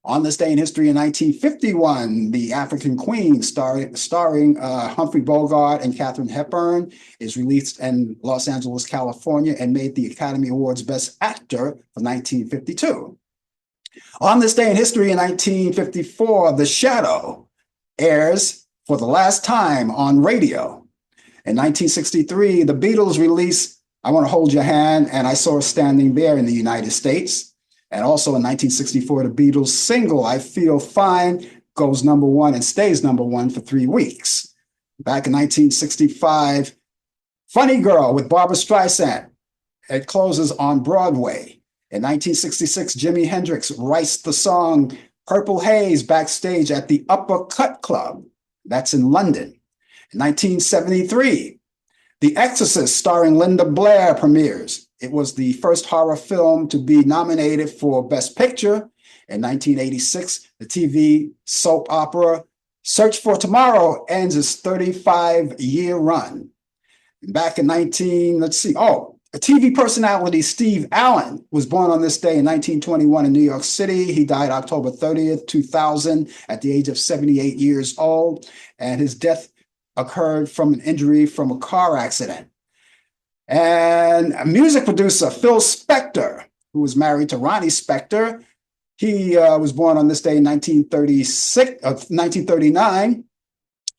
On this day in history in 1951, The African Queen, starring Humphrey Bogart and Katharine Hepburn, is released in Los Angeles, California, and made the Academy Awards Best Actor for 1952. On this day in history in 1954, The Shadow airs for the last time on radio. In 1963, the Beatles released I Want to Hold Your Hand and I Saw Her Standing There in the United States. And also in 1964, the Beatles single I Feel Fine goes #1 and stays #1 for 3 weeks. Back in 1965, Funny Girl with Barbra Streisand. It closes on Broadway. In 1966, Jimi Hendrix writes the song Purple Haze backstage at the Upper Cut Club. That's in London. In 1973, The Exorcist starring Linda Blair premieres. It was the first horror film to be nominated for Best Picture. In 1986, the TV soap opera Search for Tomorrow ends its 35-year run. Back in a TV personality, Steve Allan, was born on this day in 1921 in New York City. He died October 30th, 2000 at the age of 78 years old, and his death occurred from an injury from a car accident. And a music producer, Phil Spector, who was married to Ronnie Spector, he was born on this day in 1939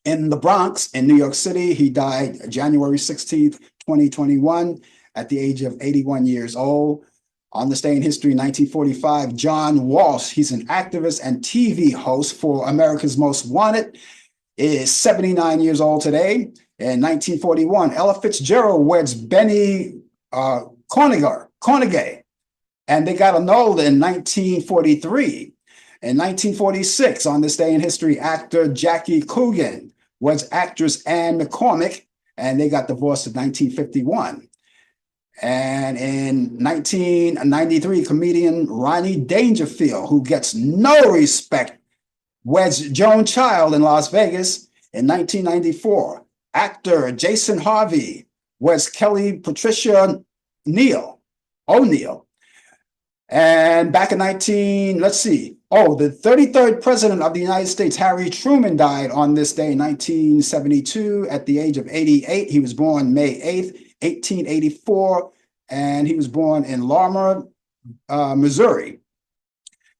in the Bronx in New York City. He died January 16th, 2021 at the age of 81 years old. On this day in history, 1945, John Walsh, he's an activist and TV host for America's Most Wanted, is 79 years old today. In 1941, Ella Fitzgerald weds Benny Cornegay, and they got annulled in 1943. In 1946, on this day in history, actor Jackie Coogan weds actress Anne McCormick, and they got divorced in 1951. And in 1993, comedian Ronnie Dangerfield, who gets no respect, weds Joan Child in Las Vegas. In 1994, actor Jason Harvey weds Kelly Patricia O'Neill. And back in Oh, the 33rd President of the United States, Harry Truman, died on this day in 1972 at the age of 88. He was born May 8th, 1884, and he was born in Larimer, Missouri.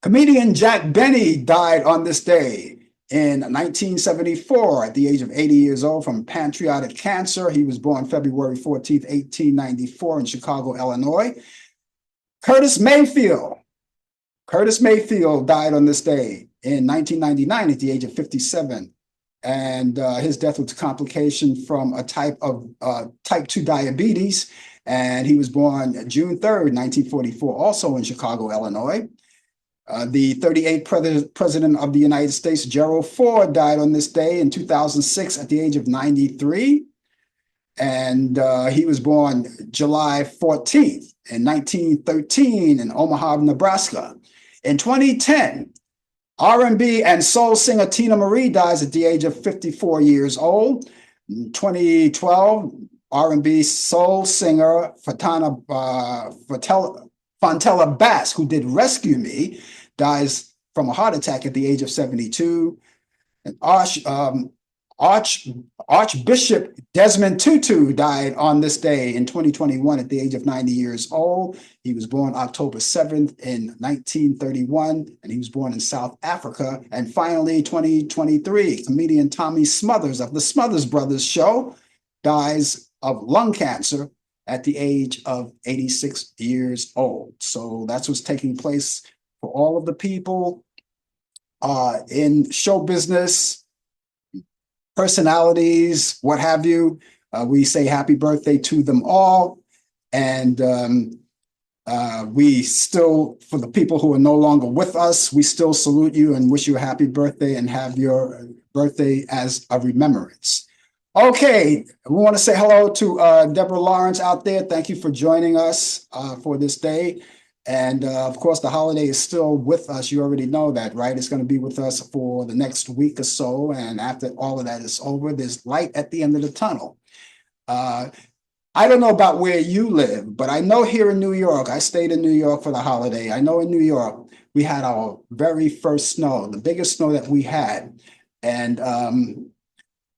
Comedian Jack Benny died on this day in 1974 at the age of 80 years old from pancreatic cancer. He was born February 14th, 1894 in Chicago, Illinois. Curtis Mayfield died on this day in 1999 at the age of 57. And his death was a complication from a type 2 diabetes. And he was born June 3rd, 1944, also in Chicago, Illinois. The 38th President of the United States, Gerald Ford, died on this day in 2006 at the age of 93. And he was born July 14th in 1913 in Omaha, Nebraska. In 2010, R&B and soul singer Tina Marie dies at the age of 54 years old. In 2012, R&B soul singer Fontella Bass, who did Rescue Me, dies from a heart attack at the age of 72. And Archbishop Desmond Tutu died on this day in 2021 at the age of 90 years old. He was born October 7th in 1931, and he was born in South Africa. And finally, 2023, comedian Tommy Smothers of the Smothers Brothers Show dies of lung cancer at the age of 86 years old. So that's what's taking place for all of the people in show business, personalities, what have you. We say happy birthday to them all. And we still, for the people who are no longer with us, we still salute you and wish you a happy birthday and have your birthday as a remembrance. Okay, we want to say hello to Deborah Lawrence out there. Thank you for joining us for this day. And of course, the holiday is still with us. You already know that, right? It's going to be with us for the next week or so. And after all of that is over, there's light at the end of the tunnel. I don't know about where you live, but I know here in New York, I stayed in New York for the holiday. I know in New York, we had our very first snow, the biggest snow that we had. And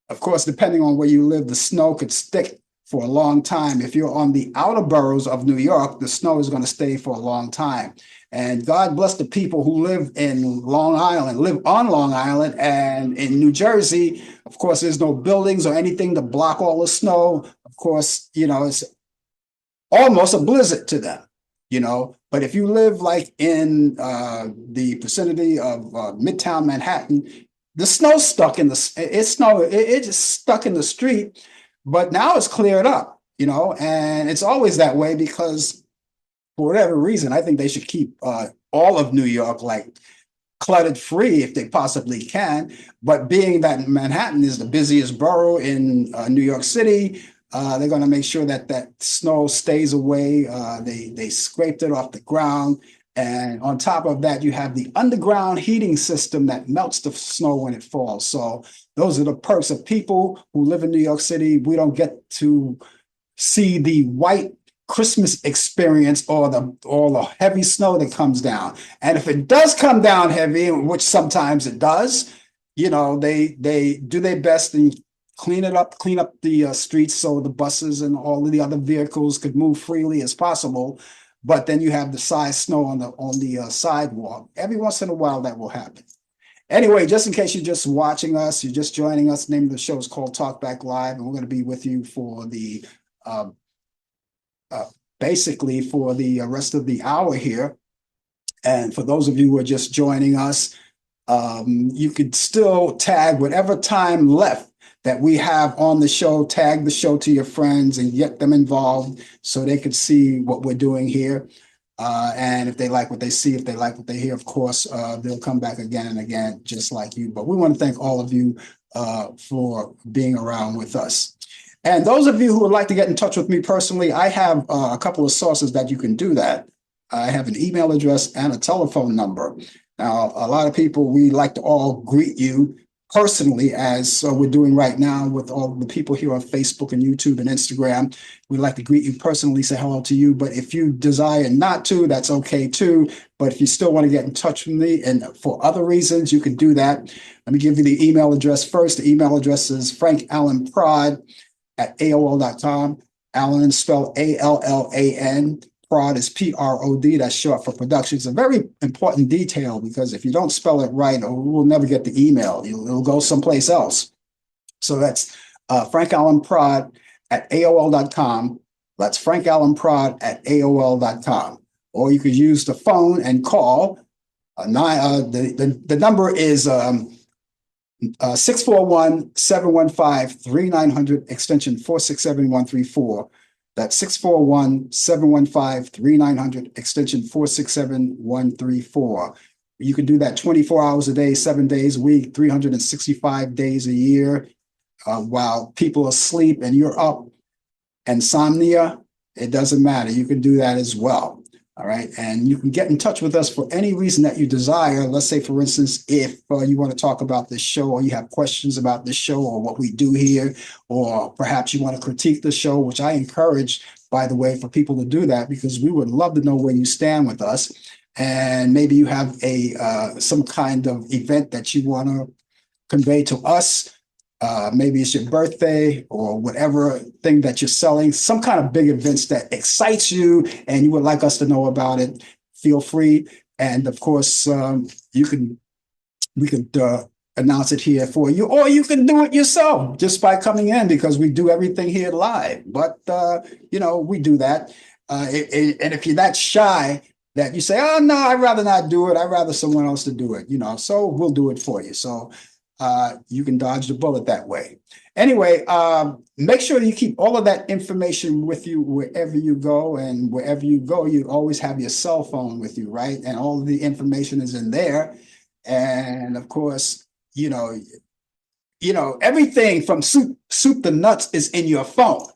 of course, depending on where you live, the snow could stick for a long time. If you're on the outer boroughs of New York, the snow is going to stay for a long time. And God bless the people who live in Long Island, live on Long Island, and in New Jersey. Of course, there's no buildings or anything to block all the snow. Of course, you know, it's almost a blizzard to them, you know. But if you live like in the vicinity of Midtown Manhattan, the snow's stuck in it's just stuck in the street. But now it's cleared up, you know, and it's always that way because for whatever reason, I think they should keep all of New York like cluttered free if they possibly can. But being that Manhattan is the busiest borough in New York City, they're going to make sure that that snow stays away. They scraped it off the ground. And on top of that, you have the underground heating system that melts the snow when it falls. So those are the perks of people who live in New York City. We don't get to see the white Christmas experience or the heavy snow that comes down. And if it does come down heavy, which sometimes it does, you know, they do their best and clean up the streets so the buses and all of the other vehicles could move freely as possible. But then you have the size snow on the sidewalk. Every once in a while, that will happen. Anyway, just in case you're just watching us, you're just joining us, the name of the show is called Talk Back Live, and we're going to be with you for the basically for the rest of the hour here. And for those of you who are just joining us, you could still tag whatever time left that we have on the show, tag the show to your friends and get them involved so they could see what we're doing here. And if they like what they see, if they like what they hear, of course, they'll come back again and again, just like you. But we want to thank all of you for being around with us. And those of you who would like to get in touch with me personally, I have a couple of sources that you can do that. I have an email address and a telephone number. Now, a lot of people, we like to all greet you personally, as we're doing right now with all the people here on Facebook and YouTube and Instagram. We'd like to greet you personally, say hello to you. But if you desire not to, that's okay too. But if you still want to get in touch with me and for other reasons, you can do that. Let me give you the email address first. The email address is frankallanprod@aol.com. Allan spelled Allan. Prod is PROD. That's short for production. It's a very important detail because if you don't spell it right, we'll never get the email. It'll go someplace else. So that's frankallanprod@aol.com. That's frankallanprod@aol.com. Or you could use the phone and call. The number is 641-715-3900, extension 467-134. That's 641-715-3900, extension 467-134. You can do that 24 hours a day, 7 days a week, 365 days a year. While people are asleep and you're up, insomnia, it doesn't matter. You can do that as well. All right. And you can get in touch with us for any reason that you desire. Let's say, for instance, if you want to talk about this show or you have questions about this show or what we do here, or perhaps you want to critique the show, which I encourage, by the way, for people to do that, because we would love to know where you stand with us. And maybe you have some kind of event that you want to convey to us. Maybe it's your birthday or whatever thing that you're selling, some kind of big events that excites you and you would like us to know about it. Feel free. And of course, we could announce it here for you, or you can do it yourself just by coming in, because we do everything here live. But, we do that. And if you're that shy that you say, oh, no, I'd rather not do it. I'd rather someone else to do it, so we'll do it for you. So you can dodge the bullet that way. Anyway, make sure you keep all of that information with you wherever you go, and wherever you go, you always have your cell phone with you, right? And all of the information is in there. And of course, everything from soup to nuts is in your phone.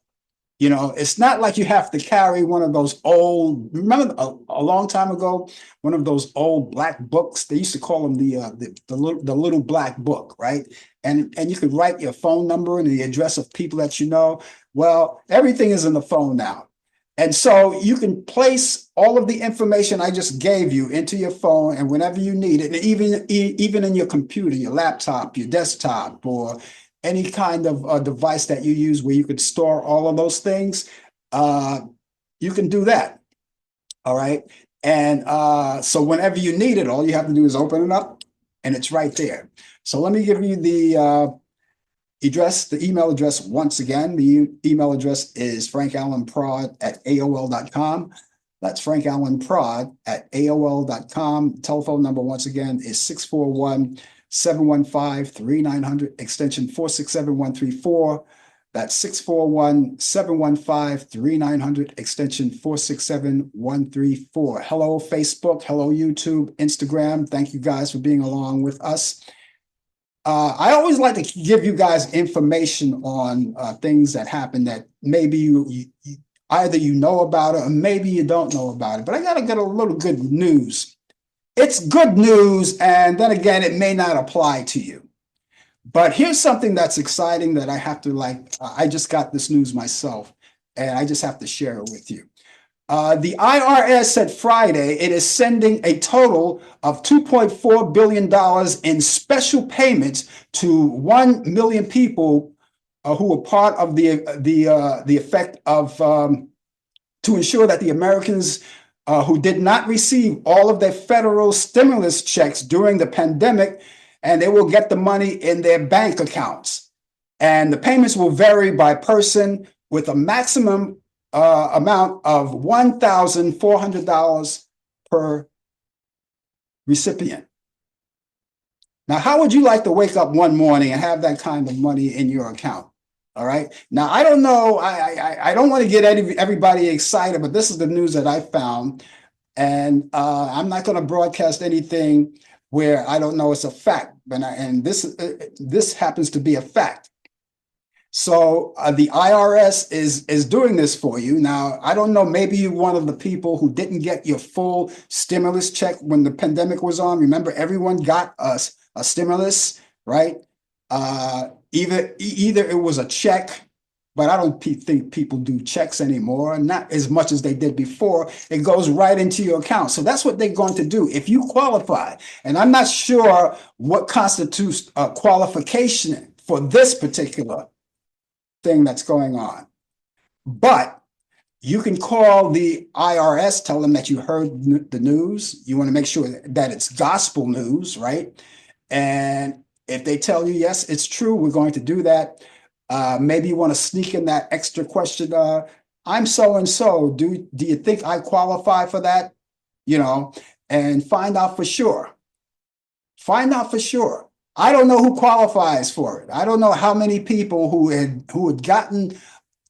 It's not like you have to carry one of those old, remember a long time ago, one of those old black books. They used to call them the little black book, right? And you could write your phone number and the address of people that you know. Well, everything is in the phone now. And so you can place all of the information I just gave you into your phone, and whenever you need it, and even in your computer, your laptop, your desktop, or any kind of device that you use where you could store all of those things, you can do that. All right. And so whenever you need it, all you have to do is open it up and it's right there. So let me give you the email address once again. The email address is frankallanprod@aol.com. That's frankallanprod@aol.com. Telephone number once again is 641-715-3900, extension 467-134. That's 641-715-3900, extension 467-134. Hello, Facebook. Hello, YouTube, Instagram. Thank you guys for being along with us. I always like to give you guys information on things that happen that maybe you either you know about it or maybe you don't know about it. But I got to get a little good news. It's good news, and then again, it may not apply to you. But here's something that's exciting that I have to I just got this news myself, and I just have to share it with you. The IRS said Friday it is sending a total of $2.4 billion in special payments to 1 million people who were part of the effect of to ensure that the Americans who did not receive all of their federal stimulus checks during the pandemic, and they will get the money in their bank accounts. And the payments will vary by person, with a maximum amount of $1,400 per recipient. Now, how would you like to wake up one morning and have that kind of money in your account? All right. Now, I don't know. I don't want to get everybody excited, but this is the news that I found. And I'm not going to broadcast anything where I don't know it's a fact. And this happens to be a fact. So the IRS is doing this for you. Now, I don't know, maybe you're one of the people who didn't get your full stimulus check when the pandemic was on. Remember, everyone got a stimulus, right? Either it was a check, but I don't think people do checks anymore, not as much as they did before. It goes right into your account. So that's what they're going to do if you qualify. And I'm not sure what constitutes a qualification for this particular thing that's going on. But you can call the IRS, tell them that you heard the news. You want to make sure that it's gospel news, right? And if they tell you, yes, it's true, we're going to do that. Maybe you want to sneak in that extra question. I'm so and so. Do you think I qualify for that? And find out for sure. Find out for sure. I don't know who qualifies for it. I don't know how many people who had gotten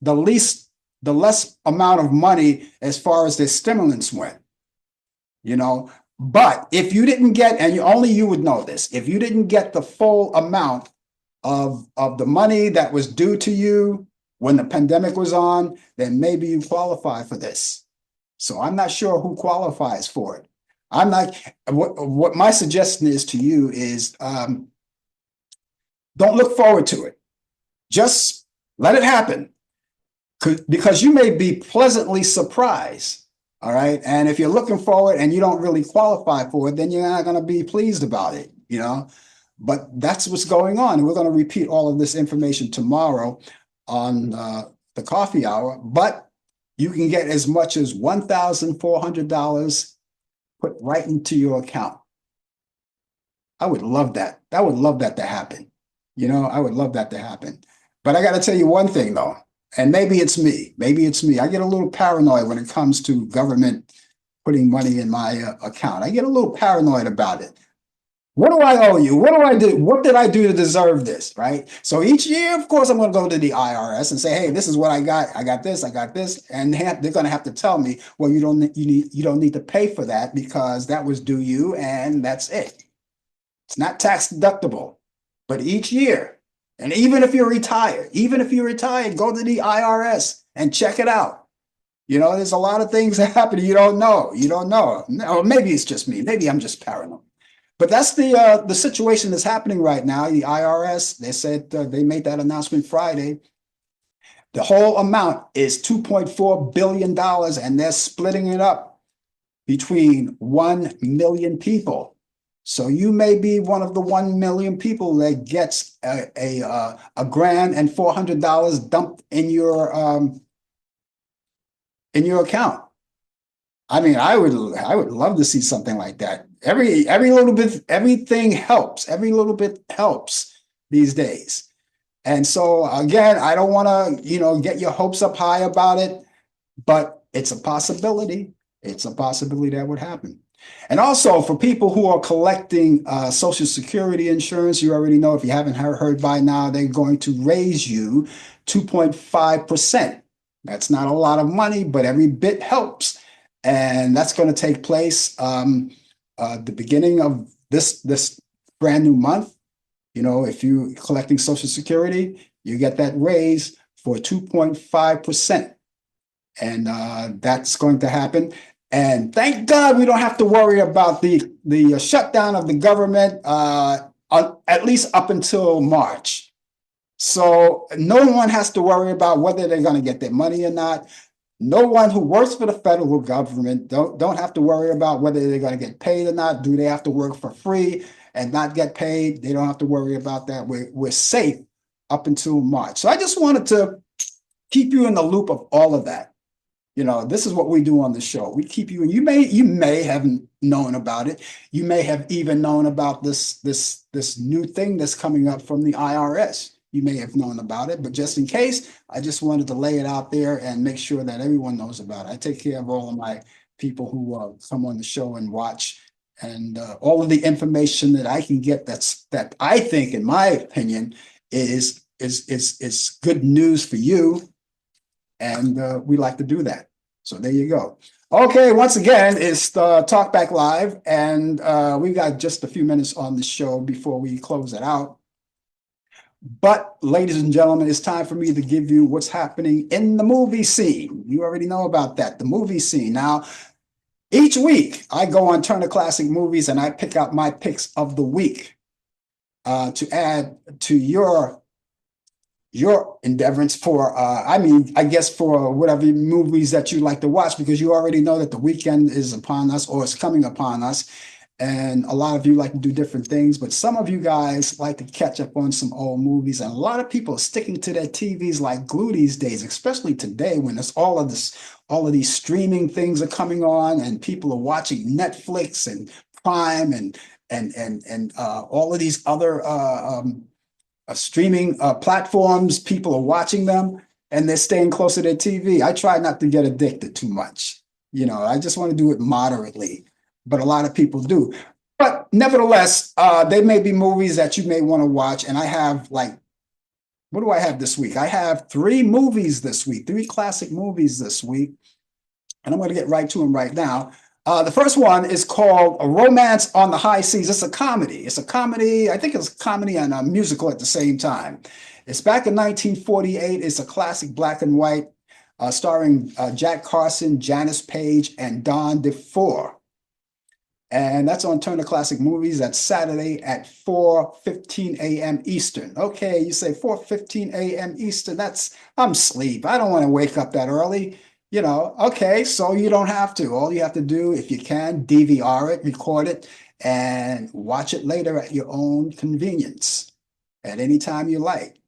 the less amount of money as far as their stimulants went. But if you didn't get, and only you would know this, if you didn't get the full amount of the money that was due to you when the pandemic was on, then maybe you qualify for this. So I'm not sure who qualifies for it. I'm not. What my suggestion is to you is don't look forward to it. Just let it happen, because you may be pleasantly surprised. All right. And if you're looking forward and you don't really qualify for it, then you're not going to be pleased about it, But that's what's going on. And we're going to repeat all of this information tomorrow on the coffee hour. But you can get as much as $1,400 put right into your account. I would love that. I would love that to happen. I would love that to happen. But I got to tell you one thing, though. And maybe it's me. I get a little paranoid when it comes to government putting money in my account. I get a little paranoid about it. What do I owe you? What do I do? What did I do to deserve this? Right. So each year, of course, I'm going to go to the IRS and say, hey, this is what I got. I got this. And they're going to have to tell me, well, you don't need to pay for that because that was due you. And that's it. It's not tax deductible. But each year, and even if you're retired, go to the IRS and check it out. There's a lot of things that happen you don't know. No, maybe it's just me. Maybe I'm just paranoid. But that's the situation that's happening right now. The IRS, they said they made that announcement Friday. The whole amount is $2.4 billion, and they're splitting it up between 1 million people. So you may be one of the 1 million people that gets $1,400 dumped in your account. I mean, I would love to see something like that. Every little bit, everything helps. Every little bit helps these days. And so again, I don't want to, get your hopes up high about it, but it's a possibility. It's a possibility that would happen. And also for people who are collecting Social Security insurance, you already know, if you haven't heard by now, they're going to raise you 2.5%. That's not a lot of money, but every bit helps. And that's going to take place the beginning of this brand new month. If you're collecting Social Security, you get that raise for 2.5%. And that's going to happen. And thank God we don't have to worry about the shutdown of the government, at least up until March. So no one has to worry about whether they're going to get their money or not. No one who works for the federal government don't have to worry about whether they're going to get paid or not. Do they have to work for free and not get paid? They don't have to worry about that. We're safe up until March. So I just wanted to keep you in the loop of all of that. This is what we do on the show. We keep you, and you may have known about it. You may have even known about this new thing that's coming up from the IRS. You may have known about it, but just in case, I just wanted to lay it out there and make sure that everyone knows about it. I take care of all of my people who come on the show and watch, and all of the information that I can get that I think, in my opinion, is good news for you, and we like to do that. So there you go. Okay, once again, it's Talk Back Live, and we got just a few minutes on the show before we close it out. But ladies and gentlemen, it's time for me to give you what's happening in the movie scene. You already know about that, the movie scene. Now, each week I go on Turner Classic Movies and I pick out my picks of the week. to add to your endeavors for I guess for whatever movies that you like to watch, because you already know that the weekend is upon us, or it's coming upon us, and a lot of you like to do different things, but some of you guys like to catch up on some old movies, and a lot of people are sticking to their TVs like glue these days, especially today when there's all of these streaming things are coming on, and people are watching Netflix and Prime and all of these other streaming platforms. People are watching them and they're staying close to their TV. I try not to get addicted too much. I just want to do it moderately, but a lot of people do. But nevertheless, there may be movies that you may want to watch. And I have what do I have this week? I have 3 movies this week, 3 classic movies this week. And I'm going to get right to them right now. The first one is called A Romance on the High Seas. It's a comedy. I think it's a comedy and a musical at the same time. It's back in 1948. It's a classic black and white, starring Jack Carson, Janice Page, and Don DeFore. And that's on Turner Classic Movies. That's Saturday at 4:15 a.m. Eastern. Okay, you say 4:15 a.m. Eastern. I'm asleep. I don't want to wake up that early. Okay, so you don't have to. All you have to do, if you can, DVR it, record it, and watch it later at your own convenience, at any time you like.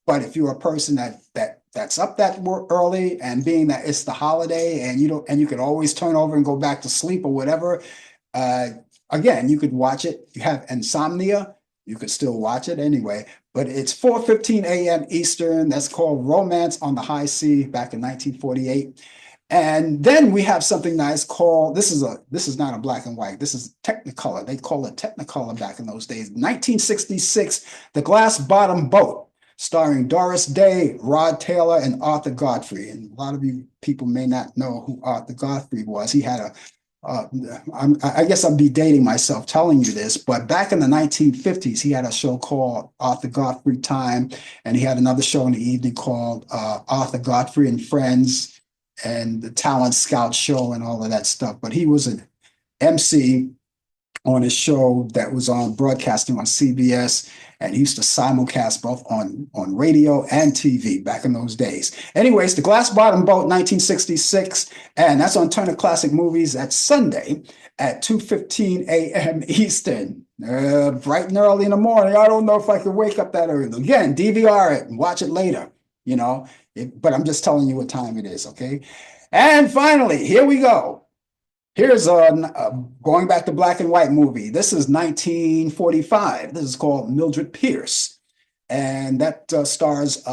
But if you're a person that's up that early, and being that it's the holiday, and you can always turn over and go back to sleep or whatever, again, you could watch it. You have insomnia, you could still watch it anyway. But it's 4:15 a.m. Eastern. That's called Romance on the High Sea, back in 1948. And then we have something nice called, this is not a black and white, this is Technicolor. They call it Technicolor back in those days. 1966, The Glass Bottom Boat, starring Doris Day, Rod Taylor, and Arthur Godfrey. And a lot of you people may not know who Arthur Godfrey was. He had I guess I'll be dating myself telling you this, but back in the 1950s, he had a show called Arthur Godfrey Time, and he had another show in the evening called Arthur Godfrey and Friends, and the Talent Scout Show and all of that stuff. But he was an MC on a show that was on broadcasting on CBS, and he used to simulcast both on radio and TV back in those days. Anyways, The Glass Bottom Boat, 1966, and that's on Turner Classic Movies. That's Sunday at 2:15 a.m. Eastern. Bright and early in the morning. I don't know if I could wake up that early. Again, DVR it and watch it later, but I'm just telling you what time it is, okay? And finally, here we go. Here's going back to black and white movie. This is 1945. This is called Mildred Pierce. And that stars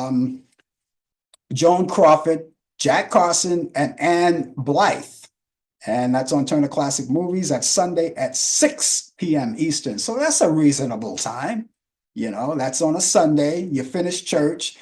Joan Crawford, Jack Carson, and Ann Blythe. And that's on Turner Classic Movies. That's Sunday at 6 p.m. Eastern. So that's a reasonable time. That's on a Sunday. You finish church.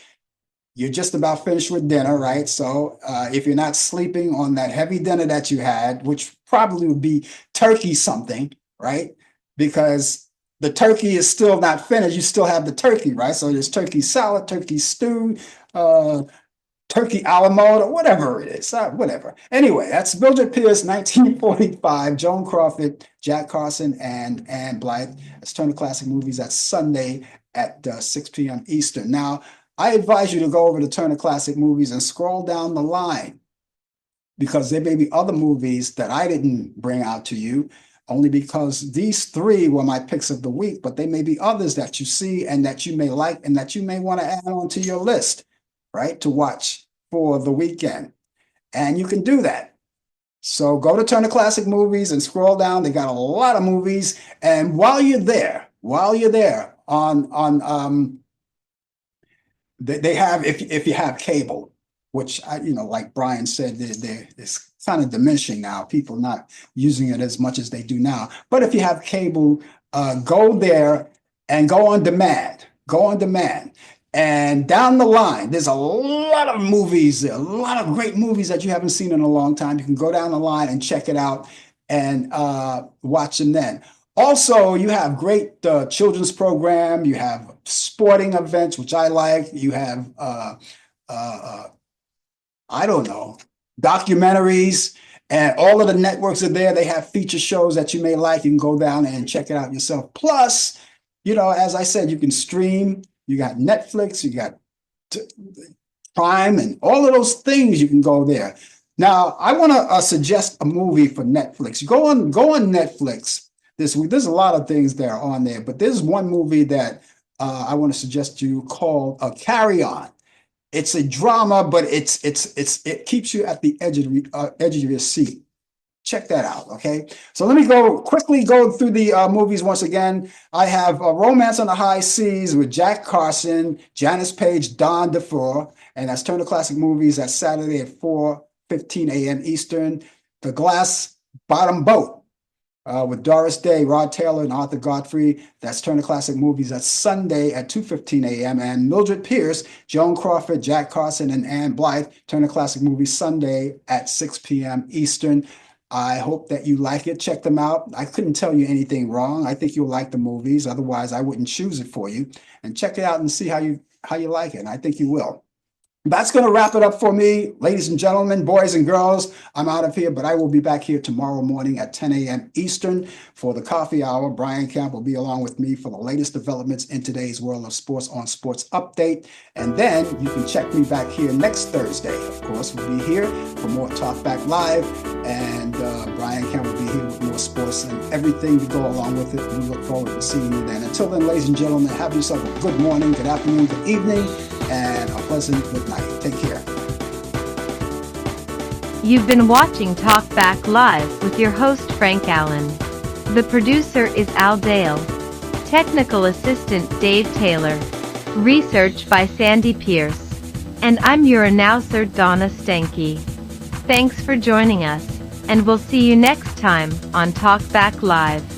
You're just about finished with dinner, right? So if you're not sleeping on that heavy dinner that you had, which probably would be turkey something, right? Because the turkey is still not finished. You still have the turkey, right? So there's turkey salad, turkey stew, turkey a la mode, or whatever it is, whatever. Anyway, that's Mildred Pierce, 1945, Joan Crawford, Jack Carson, and Ann Blythe. That's Turner Classic Movies. That's Sunday at 6 p.m. Eastern. Now, I advise you to go over to Turner Classic Movies and scroll down the line, because there may be other movies that I didn't bring out to you, only because these 3 were my picks of the week, but there may be others that you see and that you may like and that you may want to add on to your list, right, to watch for the weekend. And you can do that. So go to Turner Classic Movies and scroll down. They got a lot of movies. And while you're there on they have, if you have cable, which like Brian said, it's kind of diminishing now. People not using it as much as they do now. But if you have cable, go there and go on demand. Go on demand. And down the line, there's a lot of movies, a lot of great movies that you haven't seen in a long time. You can go down the line and check it out and watch them then. Also, you have great children's program. You have sporting events, which I like. You have, I don't know, documentaries, and all of the networks are there. They have feature shows that you may like. You can go down and check it out yourself. Plus, as I said, you can stream. You got Netflix, you got Prime, and all of those things. You can go there. Now, I want to suggest a movie for Netflix. Go on Netflix this week. There's a lot of things that are on there, but there's one movie that I want to suggest to you called Carry On. It's a drama, but it keeps you at the edge of your seat. Check that out, okay? So let me quickly go through the movies once again. I have Romance on the High Seas with Jack Carson, Janice Page, Don DeFore, and that's Turner Classic Movies. That's Saturday at 4:15 a.m. Eastern. The Glass Bottom Boat with Doris Day, Rod Taylor, and Arthur Godfrey. That's Turner Classic Movies. That's Sunday at 2:15 a.m. And Mildred Pierce, Joan Crawford, Jack Carson, and Ann Blythe, Turner Classic Movies, Sunday at 6 p.m. Eastern. I hope that you like it. Check them out. I couldn't tell you anything wrong. I think you'll like the movies. Otherwise, I wouldn't choose it for you. And check it out and see how you like it. And I think you will. That's going to wrap it up for me, ladies and gentlemen, boys and girls. I'm out of here, but I will be back here tomorrow morning at 10 a.m. Eastern for the coffee hour. Brian Camp will be along with me for the latest developments in today's world of sports on Sports Update. And then you can check me back here next Thursday. Of course, we'll be here for more Talk Back Live. And Brian Camp will be here with more sports and everything to go along with it. We look forward to seeing you then. Until then, ladies and gentlemen, have yourself a good morning, good afternoon, good evening, and a pleasant good night. Take care. You've been watching Talk Back Live with your host Frank Allen. The producer is Al Dale. Technical assistant Dave Taylor. Research by Sandy Pierce. And I'm your announcer Donna Stenke. Thanks for joining us, and we'll see you next time on Talk Back Live.